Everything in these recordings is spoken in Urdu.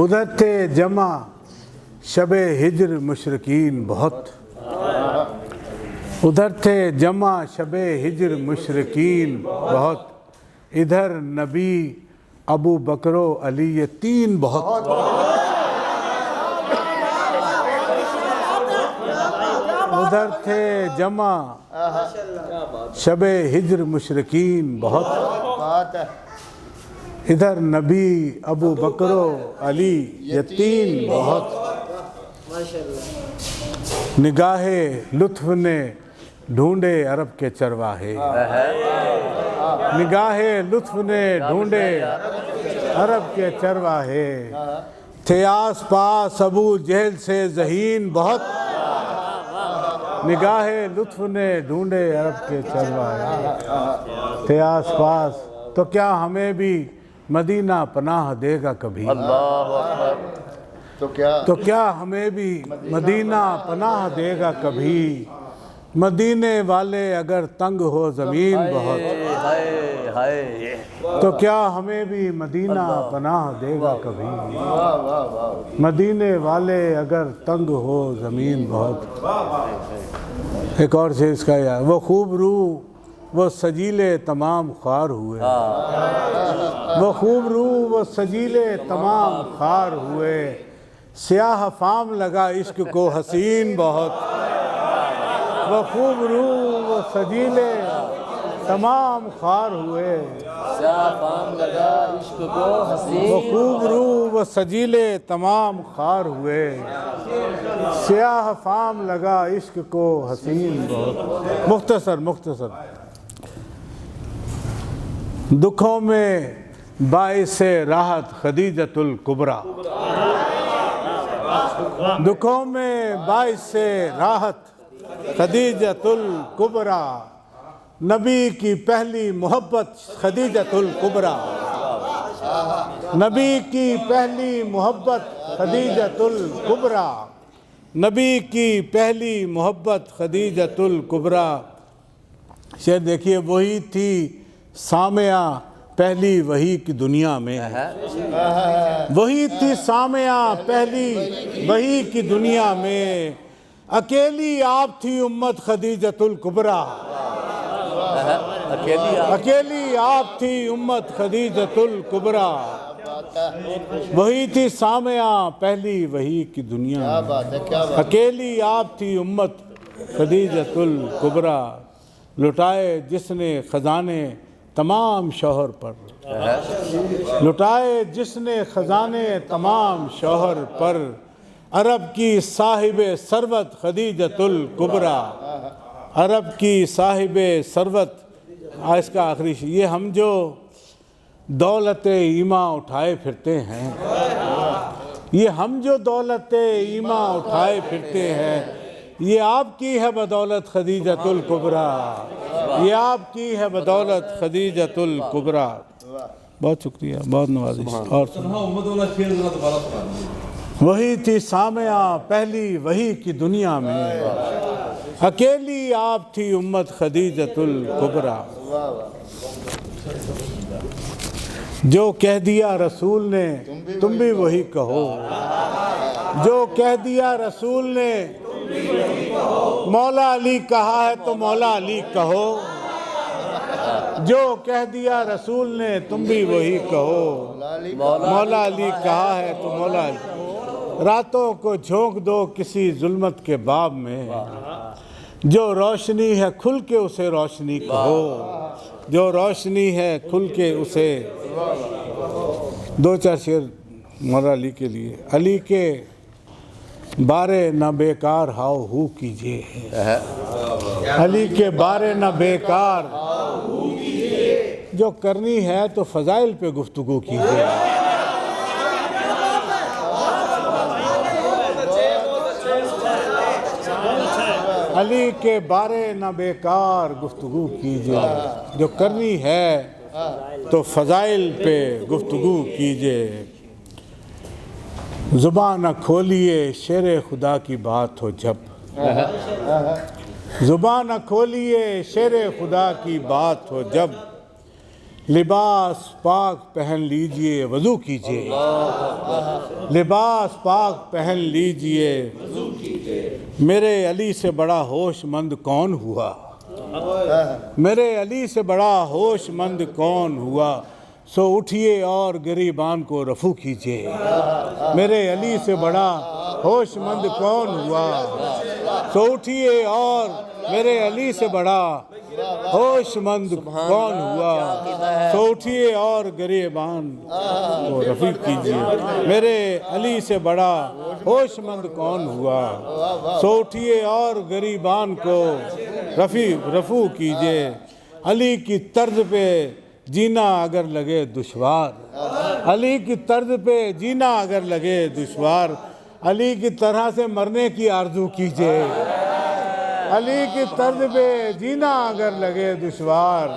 ادھر تھے جمع شب ہجر مشرقین بہت، ادھر تھے جمع شب ہجر مشرقین بہت، ادھر نبی ابو بکر و علی یہ تین بہت۔ ادھر تھے جمع شب ہجر مشرقین بہت، ادھر نبی ابو بکر و علی یہ تین بہت۔ نگاہ لطف نے ڈھونڈے عرب کے چرواہے، نگاہ لطف نے ڈھونڈے عرب کے چرواہے، تھے آس پاس ابو جہل سے ذہین بہت، نگاہ لطف نے ڈھونڈے عرب کے چرواہے، تھے آس پاس۔ تو کیا ہمیں بھی مدینہ پناہ دے گا کبھی؟ تو کیا ہمیں بھی مدینہ پناہ دے گا کبھی؟ مدینے والے اگر تنگ ہو زمین بہت، تو کیا ہمیں بھی مدینہ پناہ دے گا کبھی؟ مدینے والے اگر تنگ ہو زمین بہت۔ ایک اور سے اس کا یاد، وہ خوب روح وہ سجیلے تمام خوار ہوئے، وہ خوب روح وہ سجیلے تمام خوار ہوئے، سیاہ فام لگا عشق کو حسین بہت، وہ خوب روح وہ سجیلے تمام خوار ہوئے، سیاہ فام لگا عشق کو حسین، وہ خوب روح وہ سجیلے تمام خوار ہوئے، سیاہ فام لگا عشق کو حسین بہت۔ مختصر دکھوں میں باعث راحت خدیجۃ الکبریٰ، دکھوں میں باعث راحت خدیجۃ الکبریٰ، نبی کی پہلی محبت خدیجۃ الکبریٰ، نبی کی پہلی محبت خدیجۃ الکبریٰ، نبی کی پہلی محبت خدیجۃ الکبریٰ۔ شعر دیکھیے، وہی تھی سامعہ پہلی وحی کی دنیا میں، وہی تھی سامعہ پہلی وحی کی دنیا میں، اکیلی آپ تھی امت خدیجۃ الکبریٰ، اکیلی آپ تھی امت خدیجۃ الکبریٰ، وہی تھی سامعہ پہلی وحی کی دنیا میں، اکیلی آپ تھی امت خدیجۃ الکبریٰ، لٹائے جس نے خزانے تمام شوہر پر، لٹائے جس نے خزانے تمام شوہر پر، عرب کی صاحب ثروت خدیجۃ الکبریٰ، عرب کی صاحب ثروت۔ اس کا آخری یہ ہم جو دولت ایمان اٹھائے پھرتے ہیں، یہ ہم جو دولت ایمان اٹھائے پھرتے ہیں، یہ آپ کی ہے بدولت خدیجۃ الکبریٰ، یہ آپ کی ہے بدولت خدیجۃ الکبریٰ۔ بہت شکریہ، بہت نوازش۔ اور وہی تھی سامعہ پہلی وحی کی دنیا میں، اکیلی آپ تھی امت خدیجۃ الکبریٰ، جو کہہ دیا رسول نے تم بھی وہی کہو، جو کہہ دیا رسول نے مولا علی کہا ہے تو مولا علی کہو، جو کہہ دیا رسول نے تم بھی وہی کہو، مولا علی کہا ہے تو مولا علی۔ راتوں کو جھونک دو کسی ظلمت کے باب میں، جو روشنی ہے کھل کے اسے روشنی کہو، جو روشنی ہے کھل کے اسے۔ دو چار شعر مولا علی کے لیے۔ علی کے بارے نہ بیکار ہاؤ ہو کیجئے، علی کے بارے نہ بیکار جو کرنی ہے تو فضائل پہ گفتگو کیجئے، علی کے بارے نہ بیکار گفتگو کیجئے، جو کرنی ہے تو فضائل پہ گفتگو کیجئے، زبان نہ کھولیے شیر خدا کی بات ہو جب، زبان نہ کھولیے شیر خدا کی بات ہو جب، لباس پاک پہن لیجئے وضو کیجئے، لباس پاک پہن لیجئے، میرے علی سے بڑا ہوش مند کون ہوا، میرے علی سے بڑا ہوش مند کون ہوا، سو اٹھیے اور گریبان کو رفو کیجئے، میرے علی سے بڑا ہوش مند کون ہوا، سو اٹھیے اور میرے علی سے بڑا ہوش مند کون ہوا، سو اٹھیے اور گریبان کو رفو کیجئے، میرے علی سے بڑا ہوش مند کون ہوا، سو اٹھیے اور گریبان کو رفو کیجئے، علی کی طرز پہ جینا اگر لگے دشوار، علی کی طرز پہ جینا اگر لگے دشوار، علی کی طرح سے مرنے کی آرزو کیجئے، علی کی طرز پہ جینا اگر لگے دشوار،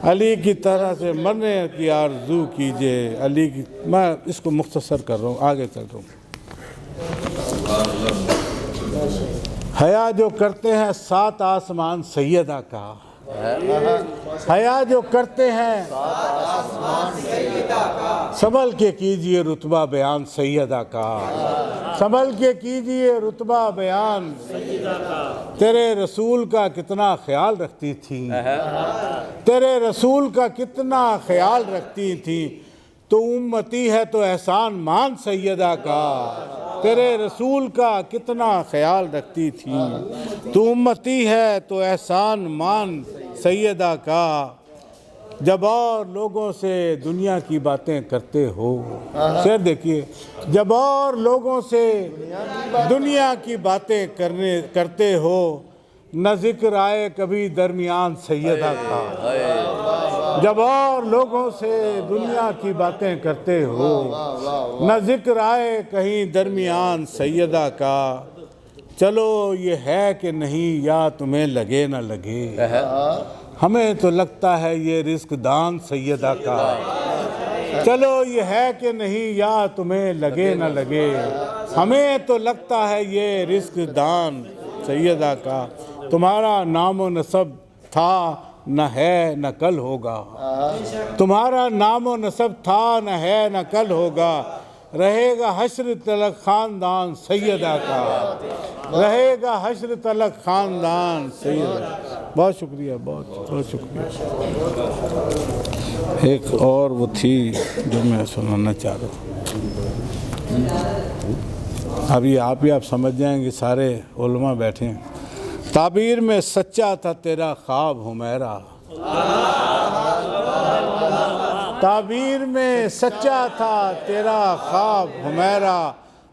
علی کی طرح سے مرنے کی آرزو کیجئے، علی کی، میں اس کو مختصر کر رہا ہوں، آگے چل رہا ہوں۔ حیا جو کرتے ہیں 7 آسمان سیدہ کا، حیا جو کرتے ہیں سنبھل کے کیجئے رتبہ بیان سیدہ کا، سنبھل کے کیجئے رتبہ بیان، تیرے رسول کا کتنا خیال رکھتی تھی، تیرے رسول کا کتنا خیال رکھتی تھی، تو امتی ہے تو احسان مان سیدہ کا، تیرے رسول کا کتنا خیال رکھتی تھی، تو امتی ہے تو احسان مان سیدہ کا، جب اور لوگوں سے دنیا کی باتیں کرتے ہو، شعر دیکھیے، جب اور لوگوں سے دنیا کی باتیں کرتے ہو، نہ ذکر آئے کبھی درمیان سیدہ کا، جب اور لوگوں سے دنیا کی باتیں کرتے ہو، نہ ذکر آئے کہیں درمیان سیدہ کا، چلو یہ ہے کہ نہیں یا تمہیں لگے نہ لگے، ہمیں تو لگتا ہے یہ رزق دان سیدہ کا، چلو یہ ہے کہ نہیں یا تمہیں لگے نہ لگے، ہمیں تو لگتا ہے یہ رزق دان سیدہ کا، تمہارا نام و نسب تھا نہ ہے نہ کل ہوگا، تمہارا نام و نسب تھا نہ ہے نہ کل ہوگا، رہے گا حشر تلک خاندان سیدہ کا، رہے گا حشر تلک خاندان سیدہ۔ بہت شکریہ، بہت شکریہ۔ ایک اور وہ تھی جو میں سنانا چاہ رہا ہوں، ابھی آپ سمجھ جائیں گے، سارے علماء بیٹھے ہیں۔ تعبیر میں سچا تھا تیرا خواب حمیرہ، تعبیر میں سچا تھا تیرا خواب حمیرہ،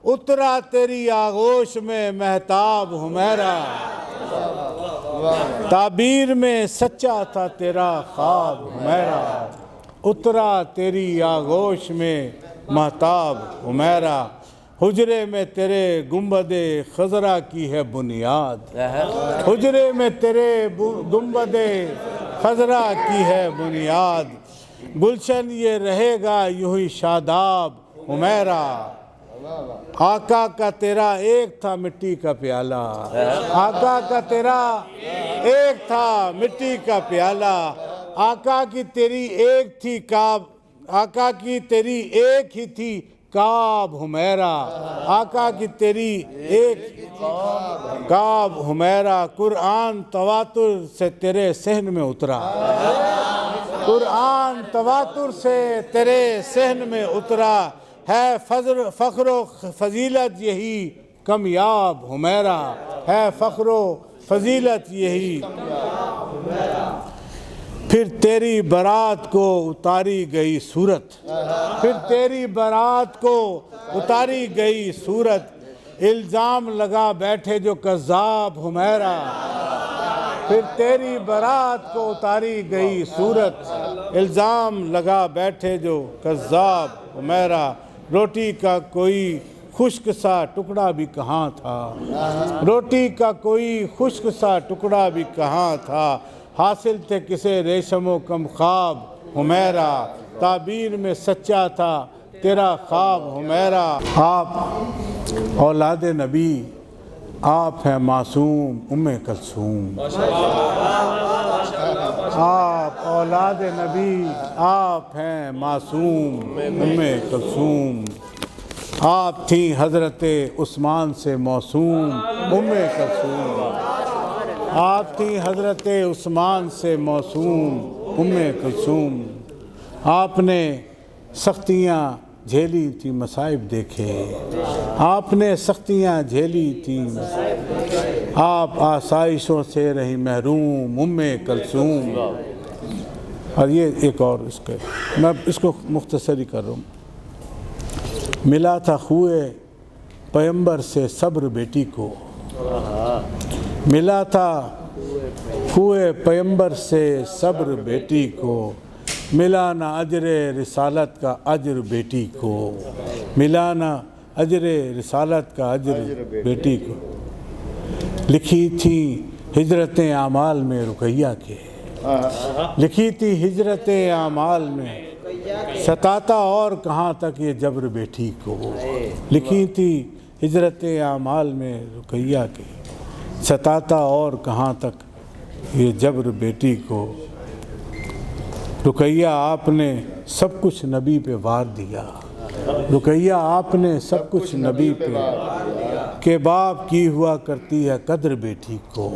اترا تیری آغوش میں مہتاب حمیرہ، تعبیر میں سچا تھا تیرا خواب حمیرہ، اترا تیری آغوش میں مہتاب حمیرہ، حجرے میں تیرے گنبد خضرا کی ہے بنیاد، حجرے میں تیرے گنبد خضرا کی ہے بنیاد، گلشن یہ رہے گا یوں ہی شاداب حمیرہ، آقا کا تیرا ایک تھا مٹی کا پیالہ، آقا کا تیرا ایک تھا مٹی کا پیالہ، آقا کی تیری ایک تھی کعب، آقا کی تیری ایک ہی تھی کعب حمیرہ، آقا کی تیری ایک کعب حمیرہ، قرآن تواتر سے تیرے صحن میں اترا، قرآن تواتر سے تیرے صحن میں اترا، ہے فخر و فضیلت یہی کمیاب حمیرہ، ہے فخر و فضیلت یہی، پھر تیری برات کو اتاری گئی صورت، پھر تیری برات کو اتاری گئی صورت، الزام لگا بیٹھے جو کذاب حمیرہ، پھر تیری برات کو اتاری گئی صورت، الزام لگا بیٹھے جو کذاب حمیرہ، روٹی کا کوئی خشک سا ٹکڑا بھی کہاں تھا، روٹی کا کوئی خشک سا ٹکڑا بھی کہاں تھا، حاصل تھے کسے ریشم و کم خواب حمیرہ، تعبیر میں سچا تھا تیرا خواب حمیرہ، آپ اولاد نبی، آپ ہیں معصوم ام کلثوم، آپ اولاد نبی، آپ ہیں معصوم ام کلثوم، آپ تھیں حضرت عثمان سے موسوم ام کلثوم، آپ تھیں حضرت عثمان سے موسوم ام کلثوم، آپ نے سختیاں جھیلی تھی مصائب دیکھے، آپ نے سختیاں جھیلی تھیں، آپ آسائشوں سے رہی محروم ام کلثوم۔ اور یہ ایک اور اس کے میں اس کو مختصر ہی کر رہا ہوں۔ ملا تھا خوئے پیمبر سے صبر بیٹی کو، ملا تھا خوئے پیمبر سے صبر بیٹی کو، ملا نہ اجر رسالت کا اجر بیٹی کو، ملا نہ اجر رسالت کا اجر بیٹی کو۔ لکھی تھی ہجرتیں اعمال میں رقیہ کے، لکھی تھی ہجرتیں اعمال میں، ستاتا اور کہاں تک یہ جبر بیٹی کو، لکھی تھی ہجرتیں اعمال میں رقیہ کے، ستاتا اور کہاں تک یہ جبر بیٹی کو۔ رقیہ آپ نے سب کچھ نبی پہ وار دیا، رقیہ آپ نے سب کچھ نبی پہ، کہ باپ کی ہوا کرتی ہے قدر بیٹی کو،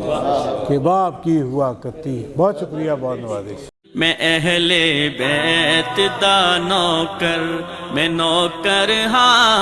کہ باپ کی ہوا کرتی۔ بہت شکریہ، بہت نوازش۔ میں اہل بیت دا نوکر، میں نوکر ہاں